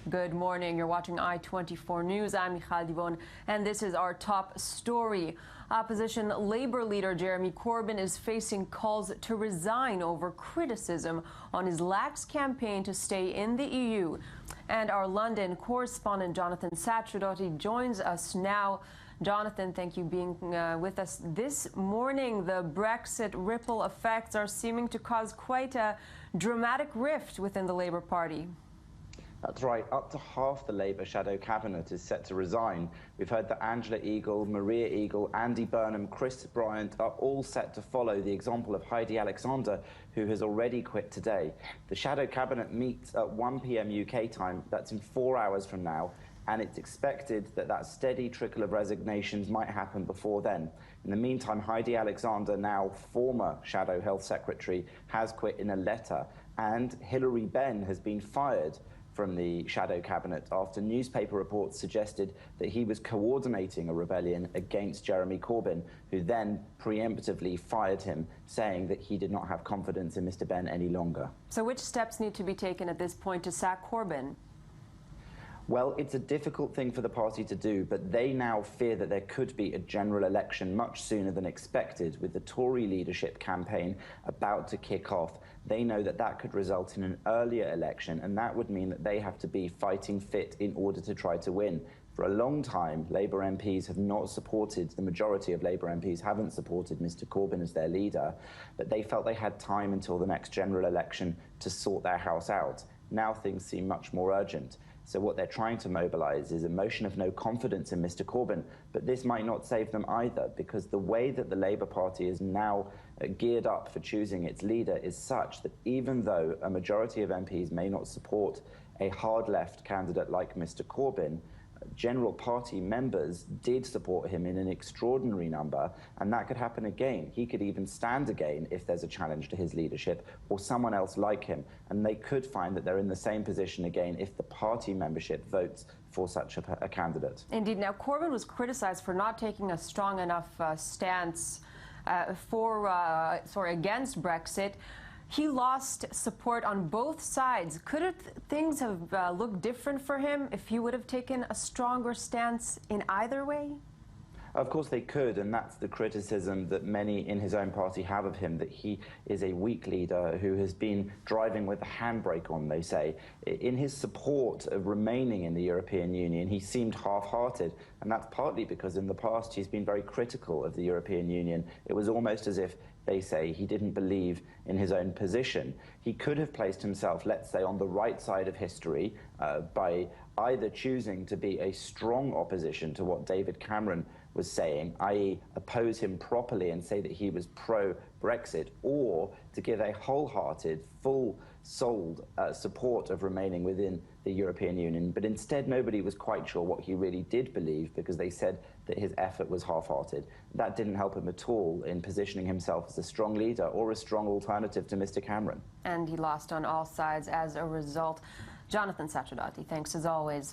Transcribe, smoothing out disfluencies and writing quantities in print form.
Good morning. You're watching I-24 News. I'm Michal Divon, and this is our top story. Opposition Labour leader Jeremy Corbyn is facing calls to resign over criticism on his lax campaign to stay in the EU. And our London correspondent Jonathan Sacerdoti joins us now. Jonathan, thank you for being with us this morning. The Brexit ripple effects are seeming to cause quite a dramatic rift within the Labour Party. That's right. Up to half the Labour shadow cabinet is set to resign. We've heard that Angela Eagle, Maria Eagle, Andy Burnham, Chris Bryant are all set to follow the example of Heidi Alexander, who has already quit today. The shadow cabinet meets at 1 p.m. UK time. That's in 4 hours from now. And it's expected that that steady trickle of resignations might happen before then. In the meantime, Heidi Alexander, now former Shadow Health Secretary, has quit in a letter, and Hilary Benn has been fired from the Shadow Cabinet after newspaper reports suggested that he was coordinating a rebellion against Jeremy Corbyn, who then preemptively fired him, saying that he did not have confidence in Mr. Benn any longer. So which steps need to be taken at this point to sack Corbyn? Well, it's a difficult thing for the party to do, but they now fear that there could be a general election much sooner than expected, with the Tory leadership campaign about to kick off. They know that that could result in an earlier election, and that would mean that they have to be fighting fit in order to try to win. For a long time, Labour MPs have not supported, the majority of Labour MPs haven't supported Mr. Corbyn as their leader, but they felt they had time until the next general election to sort their house out. Now things seem much more urgent. So what they're trying to mobilise is a motion of no confidence in Mr. Corbyn, but this might not save them either, because the way that the Labour Party is now geared up for choosing its leader is such that even though a majority of MPs may not support a hard-left candidate like Mr. Corbyn, general party members did support him in an extraordinary number, and that could happen again. He could even stand again if there's a challenge to his leadership, or someone else like him, and they could find that they're in the same position again if the party membership votes for such a candidate. Indeed. Now, Corbyn was criticised for not taking a strong enough stance against Brexit. He lost support on both sides. Could things have looked different for him if he would have taken a stronger stance in either way? Of course they could, and that's the criticism that many in his own party have of him, that he is a weak leader who has been driving with the handbrake on, they say. In his support of remaining in the European Union, he seemed half-hearted, and that's partly because in the past he's been very critical of the European Union. It was almost as if, they say, he didn't believe in his own position. He could have placed himself, let's say, on the right side of history by either choosing to be a strong opposition to what David Cameron was saying, i.e. oppose him properly and say that he was pro-Brexit, or to give a wholehearted, full-souled support of remaining within the European Union. But instead, nobody was quite sure what he really did believe, because they said that his effort was half-hearted. That didn't help him at all in positioning himself as a strong leader or a strong alternative to Mr. Cameron. And he lost on all sides as a result. Jonathan Sacerdoti, thanks as always.